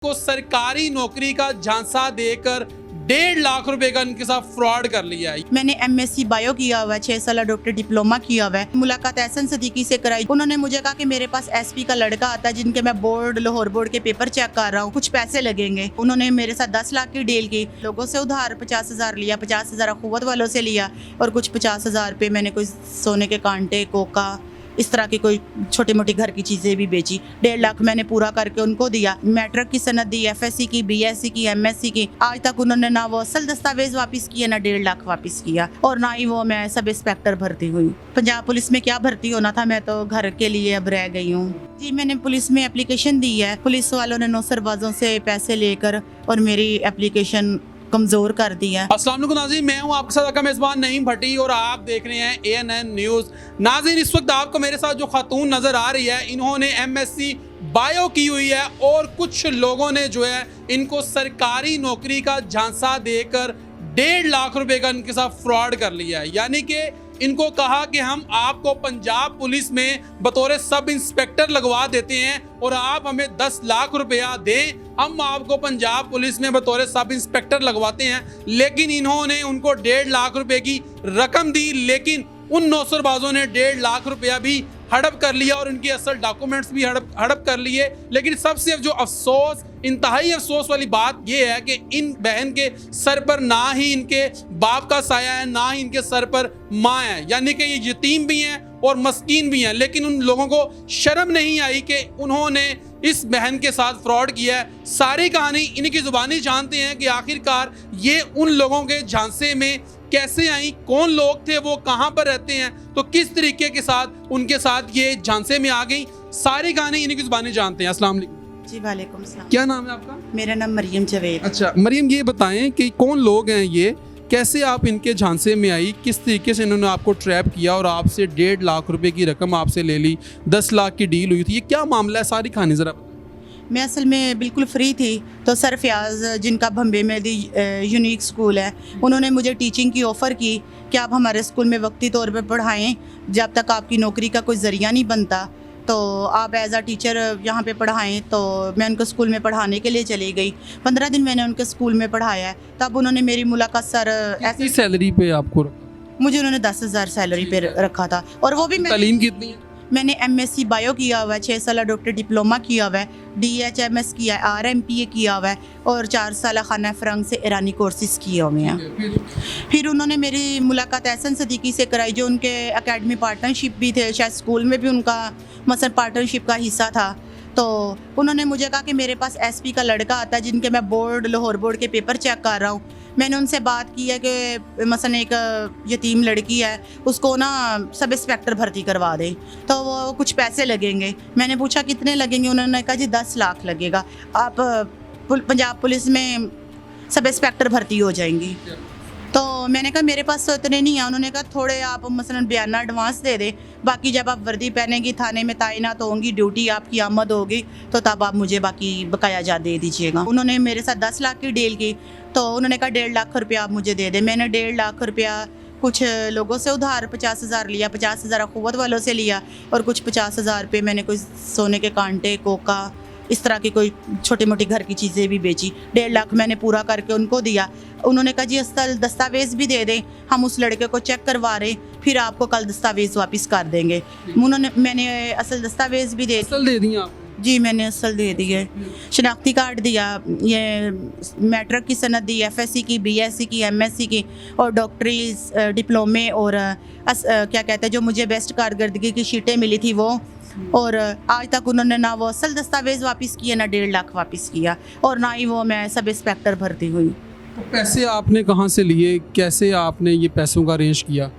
को सरकारी नौकरी का झांसा देकर 1.5 लाख रुपए का इनके साथ फ्रॉड कर लिया है। मैंने MSc बायो किया हुआ है, 6 साल डॉक्टर डिप्लोमा किया हुआ है। मुलाकात एहसन सदीकी से कराई। उन्होंने मुझे कहा कि मेरे पास SP का लड़का आता है जिनके मैं लाहौर बोर्ड के पेपर चेक कर रहा हूँ, कुछ पैसे लगेंगे। उन्होंने मेरे साथ 10 लाख की डील की। लोगों से उधार 50,000 लिया, 50,000 अखुवत वालों से लिया और कुछ 50,000 पे मैंने कोई सोने के कांटे, कोका, इस तरह की कोई छोटी मोटी घर की चीज़ें भी बेची। 1.5 लाख मैंने पूरा करके उनको दिया। मैट्रिक की सनद दी, FSC की, BSc की, MSc की। आज तक उन्होंने ना वो असल दस्तावेज वापस किया, ना 1.5 लाख वापस किया, और ना ही वो मैं सब इंस्पेक्टर भर्ती हुई। पंजाब पुलिस में क्या भर्ती होना था, मैं तो घर के लिए अब रह गई हूँ। जी, मैंने पुलिस में एप्लीकेशन दी है। पुलिस वालों ने नौसरबाजों से पैसे लेकर और मेरी एप्लीकेशन कमजोर कर दिया। अस्सलाम वालेकुम नाज़रीन, मैं हूं आपके साथ आपका मेज़बान नईम भट्टी और आप देख रहे हैं ANN न्यूज़। नाज़रीन, इस वक्त आपको मेरे साथ जो खातून नज़र आ रही है, इन्होंने MSc बायो की हुई है और कुछ लोगों ने जो है इनको सरकारी नौकरी का झांसा देकर 1.5 लाख रुपए का इनके साथ फ्रॉड कर लिया है। यानी कि इनको कहा कि हम आपको पंजाब पुलिस में बतौर सब इंस्पेक्टर लगवा देते हैं और आप हमें 10 लाख रुपया दें, हम आपको पंजाब पुलिस में बतौर सब इंस्पेक्टर लगवाते हैं। लेकिन इन्होंने उनको 1.5 लाख रुपए की रकम दी, लेकिन उन नौसरबाजों ने 1.5 लाख रुपया भी हड़प कर लिया और इनके असल डॉक्यूमेंट्स भी हड़प कर लिए। लेकिन सबसे जो अफसोस, इंतहाई अफसोस वाली बात यह है कि इन बहन के सर पर ना ही इनके बाप का साया है, ना ही इनके सर पर माँ है। यानी कि ये यतीम भी हैं और मस्कीन भी हैं। लेकिन उन लोगों को शर्म नहीं आई कि उन्होंने इस बहन के साथ फ्रॉड किया है। सारी कहानी इनकी ज़ुबानी जानते हैं कि आखिरकार ये उन लोगों के झांसे में कैसे आई, कौन लोग थे, वो कहाँ पर रहते हैं, तो किस तरीके के साथ उनके साथ ये झांसे में आ गई। सारी कहानी इनकी ज़ुबानी जानते हैं। अस्सलाम वालेकुम। जी वालेकुम सलाम। क्या नाम है आपका? मेरा नाम मरियम जवेद। अच्छा मरियम, ये बताएं कि कौन लोग हैं ये, कैसे आप इनके झांसे में आई, किस तरीके से इन्होंने आपको ट्रैप किया और आपसे 1.5 लाख रुपए की रकम आपसे ले ली, 10 लाख की डील हुई थी, ये क्या मामला है? सारी कहानी ज़रा। मैं असल में बिल्कुल फ्री थी, तो सर फयाज जिनका बम्बे में दी यूनिक स्कूल है, उन्होंने मुझे टीचिंग की ऑफ़र की कि आप हमारे स्कूल में वक्ती तौर पे पढ़ाएं, जब तक आपकी नौकरी का कोई ज़रिया नहीं बनता तो आप एज आ टीचर यहाँ पे पढ़ाएं। तो मैं उनको स्कूल में पढ़ाने के लिए चली गई। 15 दिन मैंने उनके स्कूल में पढ़ाया है। तब उन्होंने मेरी मुलाकात सर ऐसी सैलरी पे आपको मुझे उन्होंने 10,000 सैलरी पे रखा था, और वो भी तालीम कितनी है? मैंने MSc बायो किया हुआ है, 6 साल डॉक्टर डिप्लोमा किया हुआ है, DHMS किया है, RMPA किया हुआ है और 4 साल खाना फ्रंग से ईरानी कोर्सेज किए हुए हैं। फिर उन्होंने मेरी मुलाकात एहसन सदीकी से कराई, जो उनके एकेडमी पार्टनरशिप भी थे, शायद स्कूल में भी उनका मसलन पार्टनरशिप का हिस्सा था। तो उन्होंने मुझे कहा कि मेरे पास SP का लड़का आता है जिनके मैं लाहौर बोर्ड के पेपर चेक कर रहा हूँ। मैंने उनसे बात की है कि मसलन एक यतीम लड़की है, उसको ना सब इंस्पेक्टर भर्ती करवा दें, तो वो कुछ पैसे लगेंगे। मैंने पूछा कितने लगेंगे, उन्होंने कहा जी 10 लाख लगेगा, आप पंजाब पुलिस में सब इंस्पेक्टर भर्ती हो जाएंगी। तो मैंने कहा मेरे पास तो इतने नहीं है। उन्होंने कहा थोड़े आप मसलन बयाना एडवांस दे दें, बाकी जब आप वर्दी पहनेंगी, थाने में तैनात होंगी, ड्यूटी आपकी आमद होगी, तो तब आप मुझे बाकी बकाया जा दे दीजिएगा। उन्होंने मेरे साथ 10 लाख की डील की, तो उन्होंने कहा 1.5 लाख रुपया आप मुझे दे दें। मैंने 1.5 लाख रुपया कुछ लोगों से उधार 50,000 लिया, 50,000 अखुवत वालों से लिया और कुछ 50,000 पे मैंने कोई सोने के कांटे, कोका, इस तरह की कोई छोटी मोटी घर की चीज़ें भी बेची। 1.5 लाख मैंने पूरा करके उनको दिया। उन्होंने कहा जी असल दस्तावेज़ भी दे दें, हम उस लड़के को चेक करवा रहे, फिर आपको कल दस्तावेज़ वापस कर देंगे। मैंने असल दस्तावेज़ भी दे दिए आप? जी, मैंने असल दे दी है, शनाख्ती कार्ड दिया, ये मैट्रिक की सनद दी, FSC की, BSc की, MSc की और डॉक्टरी डिप्लोमे और क्या कहते हैं जो मुझे बेस्ट कारकर्दगी की शीटें मिली थी वो। और आज तक उन्होंने ना वो असल दस्तावेज़ वापस किया, ना 1.5 लाख वापस किया, और ना ही वो मैं सब इंस्पेक्टर भर्ती हुई। तो पैसे आपने कहाँ से लिए, कैसे आपने ये पैसों का अरेंज किया?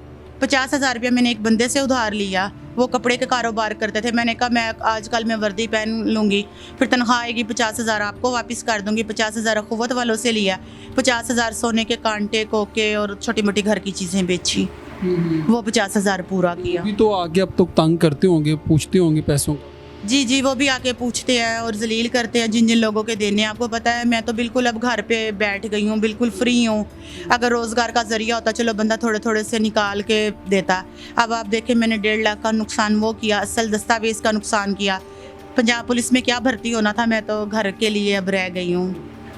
50,000 रुपया मैंने एक बंदे से उधार लिया, वो कपड़े का कारोबार करते थे। मैंने कहा मैं आजकल मैं वर्दी पहन लूँगी, फिर तनख्वाह आएगी 50,000 आपको वापस कर दूँगी। 50,000 अखुवत वालों से लिया, 50,000 सोने के कांटे, कोके और छोटी मोटी घर की चीज़ें बेची, वो 50,000 पूरा किया। अभी तो आगे अब तो तंग करते होंगे, पूछते होंगे पैसों का? जी, वो भी आके पूछते हैं और जलील करते हैं जिन जिन लोगों के देने। आपको पता है मैं तो बिल्कुल अब घर पे बैठ गई हूँ, बिल्कुल फ्री हूँ। अगर रोज़गार का ज़रिया होता चलो बंदा थोड़े थोड़े से निकाल के देता। अब आप देखें मैंने 1.5 लाख का नुकसान वो किया, असल दस्तावेज़ का नुकसान किया। पंजाब पुलिस में क्या भर्ती होना था, मैं तो घर के लिए अब रह गई हूँ।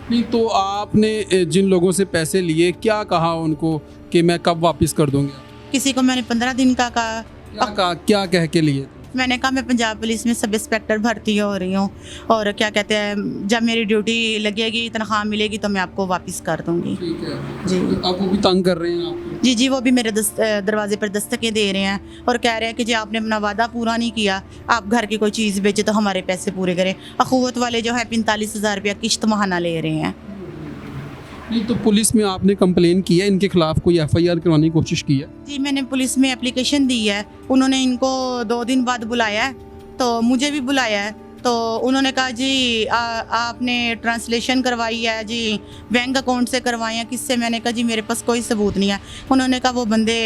नहीं तो आपने जिन लोगों से पैसे लिए क्या कहा उनको कि मैं कब वापस कर दूंगी? किसी को मैंने 15 दिन का कहा। क्या कह के लिए? मैंने कहा मैं पंजाब पुलिस में सब इंस्पेक्टर भर्ती हो रही हूँ और क्या कहते हैं, जब मेरी ड्यूटी लगेगी, तनख्वाह मिलेगी तो मैं आपको वापस कर दूँगी। ठीक है जी तो अब वो भी तंग कर रहे हैं आपको? जी जी, वो भी मेरे दरवाजे पर दस्तकें दे रहे हैं और कह रहे हैं कि जी आपने अपना वादा पूरा नहीं किया, आप घर की कोई चीज़ बेचे तो हमारे पैसे पूरे करें। अखुवत वाले जो है 45,000 रुपया किश्त माहाना ले रहे हैं। नहीं तो पुलिस में आपने कंप्लेन की है, इनके खिलाफ कोई एफआईआर करवाने की कोशिश की है? जी मैंने पुलिस में एप्लीकेशन दी है, उन्होंने इनको 2 दिन बाद बुलाया है, तो मुझे भी बुलाया है। तो उन्होंने कहा जी आपने ट्रांसलेशन करवाई है जी, बैंक अकाउंट से करवाई है, किससे? मैंने कहा जी मेरे पास कोई सबूत नहीं है। उन्होंने कहा वो बंदे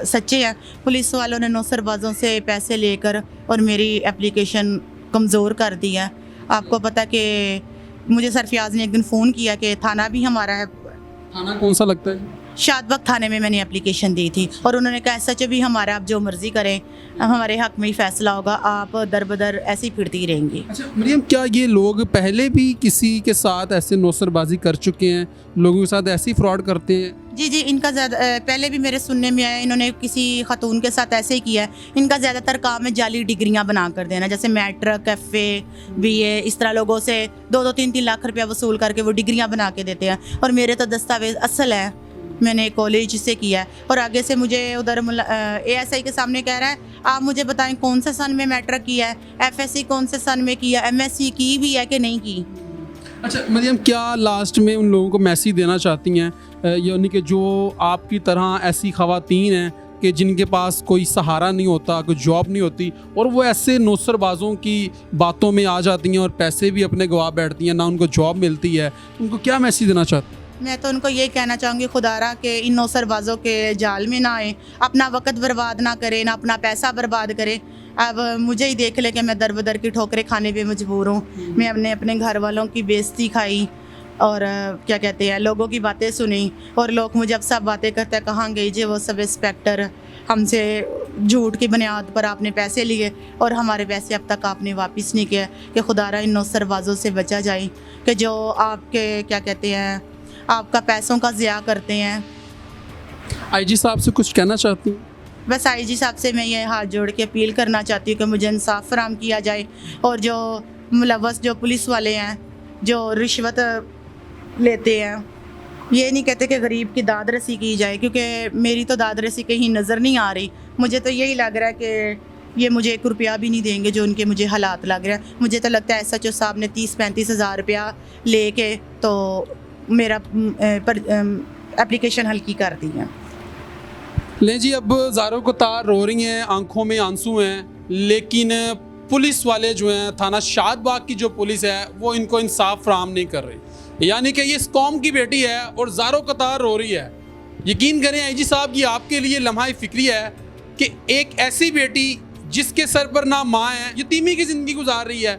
सच्चे हैं। पुलिस वालों ने नौसरबाजों से पैसे लेकर और मेरी एप्लीकेशन कमज़ोर कर दी है। आपको पता कि मुझे सरफियाज ने एक दिन फ़ोन किया कि थाना भी हमारा है। थाना कौन सा लगता है? शादबाग थाने में मैंने एप्लीकेशन दी थी और उन्होंने कहा सच भी हमारा, आप जो मर्ज़ी करें, हमारे हक़ में ही फ़ैसला होगा, आप दर बदर ऐसी फिरती रहेंगी। अच्छा मरियम, क्या ये लोग पहले भी किसी के साथ ऐसे नौसरबाजी कर चुके हैं, लोगों के साथ ऐसे ही फ्रॉड करते हैं? जी जी, इनका ज़्यादा पहले भी मेरे सुनने में आया, इन्होंने किसी खातून के साथ ऐसे ही किया है। इनका ज़्यादातर काम है जाली डिग्रियां बना कर देना, जैसे मैट्रिक, FA, BA, इस तरह लोगों से 2-2, 3-3 लाख रुपया वसूल करके वो डिग्रियां बना के देते हैं। और मेरे तो दस्तावेज़ असल है, मैंने कॉलेज से किया है। और आगे से मुझे उधर ASI के सामने कह रहा है आप मुझे बताएं कौन से सन में मैट्रिक किया है, FSC कौन से सन में किया, MSc की भी है कि नहीं की। अच्छा मरियम, क्या लास्ट में उन लोगों को मैसेज देना चाहती हैं, यानी कि जो आपकी तरह ऐसी ख़वातीन हैं कि जिनके पास कोई सहारा नहीं होता, कोई जॉब नहीं होती और वो ऐसे नौसरबाजों की बातों में आ जाती हैं और पैसे भी अपने गवा बैठती हैं, ना उनको जॉब मिलती है, उनको क्या मैसेज देना चाहती हैं? मैं तो उनको ये कहना चाहूँगी खुदारा के इन नौसरबाजों के जाल में ना आए, अपना वक्त बर्बाद ना करें, ना अपना पैसा बर्बाद करें। अब मुझे ही देख ले कि मैं दर बदर की ठोकरें खाने पे मजबूर हूँ। मैं अपने घर वालों की बेइज्जती खाई और क्या कहते हैं, लोगों की बातें सुनी और लोग मुझे अब सब बातें करते हैं, कहाँ गई जी वो सब इंस्पेक्टर, हमसे झूठ की बुनियाद पर आपने पैसे लिए और हमारे पैसे अब तक आपने वापस नहीं किए। कि खुदारा इन नौसरबाजों से बचा जाए कि जो आपके क्या कहते हैं, आपका पैसों का ज़िया करते हैं। IG साहब से कुछ कहना चाहती हूँ? बस IG साहब से मैं ये हाथ जोड़ के अपील करना चाहती हूँ कि मुझे इंसाफ फराहम किया जाए और जो मुलव्वस जो पुलिस वाले हैं जो रिश्वत लेते हैं, ये नहीं कहते कि गरीब की दाद रसी की जाए, क्योंकि मेरी तो दाद रसी कहीं नज़र नहीं आ रही। मुझे तो यही लग रहा है कि ये मुझे 1 रुपया भी नहीं देंगे जो उनके मुझे हालात लग रहे हैं। मुझे तो लगता है SHO साहब ने 30-35 हज़ार रुपया ले के तो मेरा एप्लीकेशन हल्की कर दी है। ले जी, अब ज़ारों को तार रो रही हैं, आंखों में आंसू हैं, लेकिन पुलिस वाले जो हैं, थाना शादबाग की जो पुलिस है वो इनको इंसाफ फराहम नहीं कर रही। यानी कि ये इस कौम की बेटी है और ज़ारों को तार रो रही है। यकीन करें IG साहब, ये आपके लिए लम्हा फिक्री है कि एक ऐसी बेटी जिसके सर पर ना माँ है, यतीमी की ज़िंदगी गुजार रही है,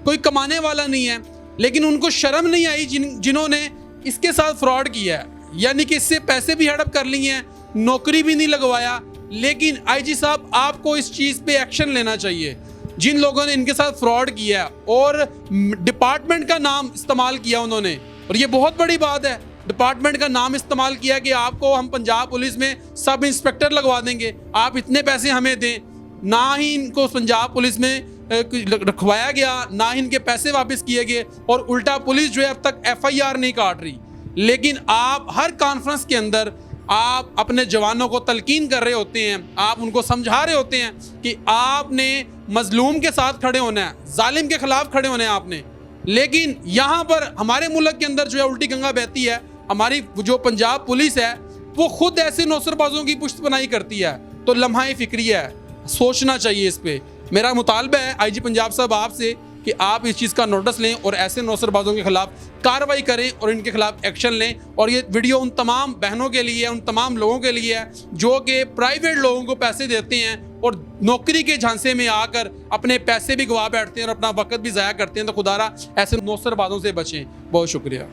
कोई कमाने वाला नहीं है, लेकिन उनको शर्म नहीं आई जिन्होंने इसके साथ फ्रॉड किया है। यानी कि इससे पैसे भी हड़प कर लिए हैं, नौकरी भी नहीं लगवाया। लेकिन IG साहब, आपको इस चीज़ पे एक्शन लेना चाहिए। जिन लोगों ने इनके साथ फ्रॉड किया और डिपार्टमेंट का नाम इस्तेमाल किया उन्होंने, और ये बहुत बड़ी बात है, डिपार्टमेंट का नाम इस्तेमाल किया कि आपको हम पंजाब पुलिस में सब इंस्पेक्टर लगवा देंगे, आप इतने पैसे हमें दें। ना ही इनको पंजाब पुलिस में रखवाया गया, ना ही इनके पैसे वापस किए गए और उल्टा पुलिस जो है अब तक FIR नहीं काट रही। लेकिन आप हर कॉन्फ्रेंस के अंदर आप अपने जवानों को तलकीन कर रहे होते हैं, आप उनको समझा रहे होते हैं कि आपने मजलूम के साथ खड़े होना है, जालिम के खिलाफ खड़े होना है आपने। लेकिन यहाँ पर हमारे मुल्क के अंदर जो है उल्टी गंगा बहती है। हमारी जो पंजाब पुलिस है वो खुद ऐसे नौसरबाजों की पुश्त बनाई करती है। तो लम्हा फिक्री है, सोचना चाहिए इस पर। मेरा मुतालबा है IG पंजाब साहब आपसे कि आप इस चीज़ का नोटिस लें और ऐसे नौसरबाजों के खिलाफ कार्रवाई करें और इनके खिलाफ एक्शन लें। और ये वीडियो उन तमाम बहनों के लिए, उन तमाम लोगों के लिए है जो कि प्राइवेट लोगों को पैसे देते हैं और नौकरी के झांसे में आकर अपने पैसे भी गवा बैठते हैं और अपना वक्त भी ज़ाया करते हैं। तो खुदारा ऐसे नौसरबाजों से बचें। बहुत शुक्रिया।